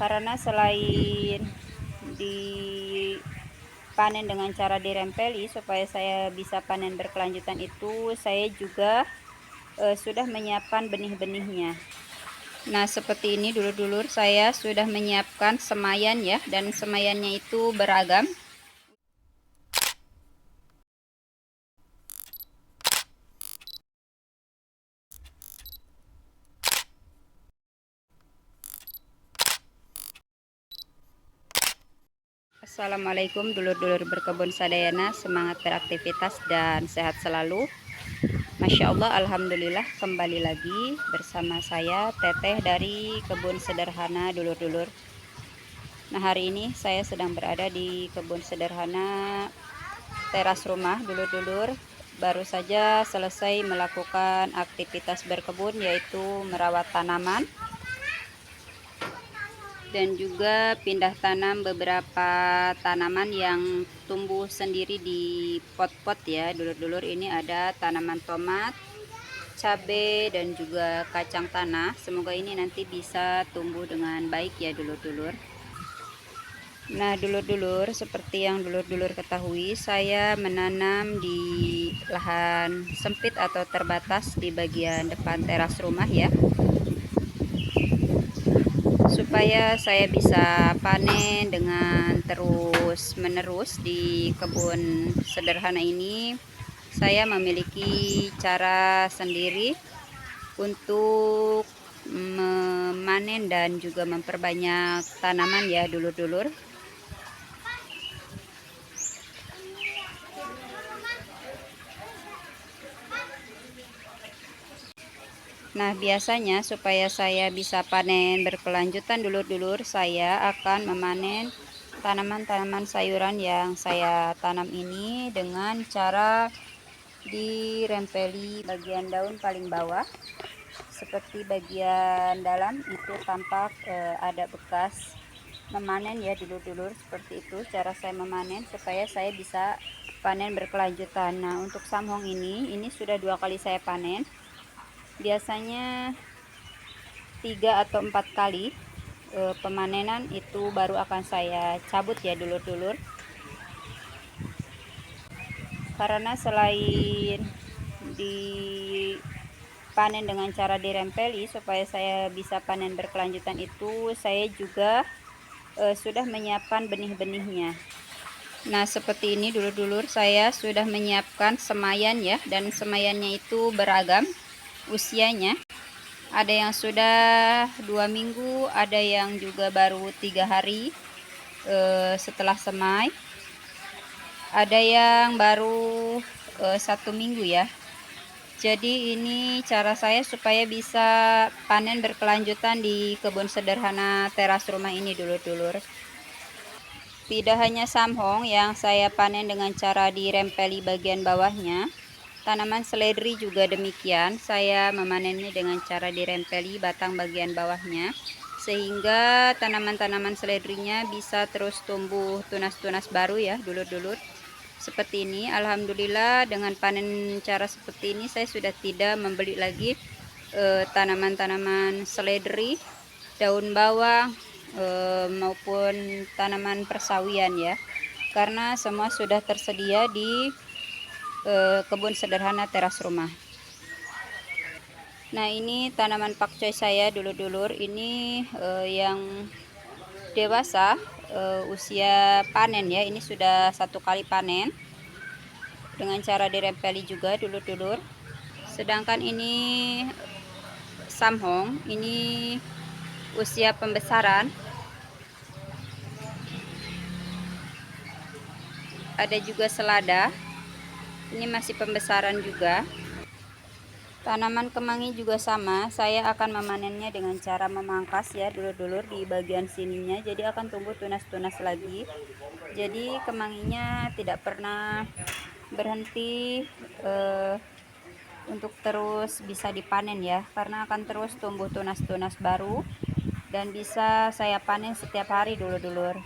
Karena selain dipanen dengan cara dirempeli supaya saya bisa panen berkelanjutan itu, saya juga sudah menyiapkan benih-benihnya. Nah, seperti ini dulur-dulur, saya sudah menyiapkan semayan ya, dan semayannya itu beragam. Assalamualaikum dulur-dulur berkebun sadayana, semangat beraktivitas dan sehat selalu. Masya Allah, Alhamdulillah, kembali lagi bersama saya Teteh dari Kebun Sederhana dulur-dulur. Nah, hari ini saya sedang berada di kebun sederhana teras rumah dulur-dulur. Baru saja selesai melakukan aktivitas berkebun, yaitu merawat tanaman dan juga pindah tanam beberapa tanaman yang tumbuh sendiri di pot-pot ya dulur-dulur. Ini ada tanaman tomat, cabai, dan juga kacang tanah. Semoga ini nanti bisa tumbuh dengan baik ya dulur-dulur. Nah dulur-dulur, seperti yang dulur-dulur ketahui, saya menanam di lahan sempit atau terbatas di bagian depan teras rumah ya, supaya saya bisa panen dengan terus menerus di kebun sederhana ini. Saya memiliki cara sendiri untuk memanen dan juga memperbanyak tanaman ya dulur-dulur. Nah, biasanya supaya saya bisa panen berkelanjutan dulur-dulur, saya akan memanen tanaman-tanaman sayuran yang saya tanam ini dengan cara dirempeli bagian daun paling bawah. Seperti bagian dalam itu tampak ada bekas memanen ya dulur-dulur. Seperti itu cara saya memanen supaya saya bisa panen berkelanjutan. Nah, untuk samhong ini sudah 2 kali saya panen. Biasanya 3 atau 4 kali pemanenan itu baru akan saya cabut ya dulur-dulur. Karena selain dipanen dengan cara dirempeli supaya saya bisa panen berkelanjutan itu, saya juga sudah menyiapkan benih-benihnya. Nah, seperti ini dulur-dulur, saya sudah menyiapkan semayan ya, dan semayannya itu beragam usianya. Ada yang sudah 2 minggu, ada yang juga baru 3 hari setelah semai, ada yang baru 1 minggu ya. Jadi ini cara saya supaya bisa panen berkelanjutan di kebun sederhana teras rumah ini dulur-dulur. Tidak hanya samhong yang saya panen dengan cara dirempeli bagian bawahnya, tanaman seledri juga demikian. Saya memanennya dengan cara dirempeli batang bagian bawahnya, sehingga tanaman-tanaman seledrinya bisa terus tumbuh tunas-tunas baru ya dulur-dulur. Seperti ini, alhamdulillah, dengan panen cara seperti ini saya sudah tidak membeli lagi tanaman-tanaman seledri, daun bawang, maupun tanaman persawian ya, karena semua sudah tersedia di kebun sederhana teras rumah. Nah, ini tanaman pakcoy saya dulur-dulur. Ini yang dewasa, usia panen ya. Ini sudah 1 kali panen dengan cara dirempeli juga dulur-dulur. Sedangkan ini samhong, ini usia pembesaran. Ada juga selada, ini masih pembesaran juga. Tanaman kemangi juga sama, saya akan memanennya dengan cara memangkas ya dulur-dulur di bagian sininya, jadi akan tumbuh tunas-tunas lagi. Jadi kemanginya tidak pernah berhenti untuk terus bisa dipanen ya, karena akan terus tumbuh tunas-tunas baru dan bisa saya panen setiap hari dulur-dulur.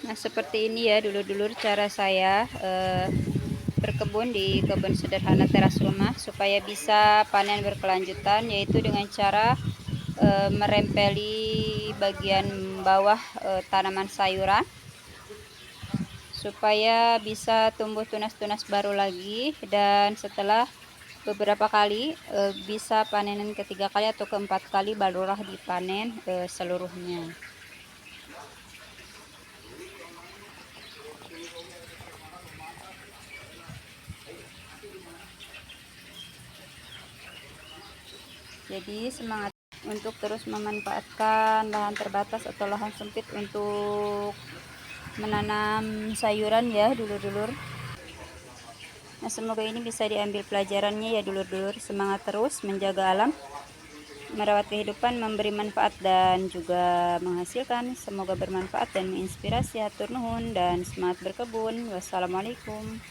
Nah, seperti ini ya dulur-dulur cara saya berkebun di kebun sederhana teras rumah supaya bisa panen berkelanjutan, yaitu dengan cara merempeli bagian bawah tanaman sayuran supaya bisa tumbuh tunas-tunas baru lagi, dan setelah beberapa kali bisa panenan ketiga kali atau keempat kali barulah dipanen seluruhnya. Jadi semangat untuk terus memanfaatkan lahan terbatas atau lahan sempit untuk menanam sayuran ya dulur-dulur. Nah, semoga ini bisa diambil pelajarannya ya dulur-dulur. Semangat terus menjaga alam, merawat kehidupan, memberi manfaat dan juga menghasilkan. Semoga bermanfaat dan menginspirasi. Hatur nuhun dan semangat berkebun. Wassalamualaikum.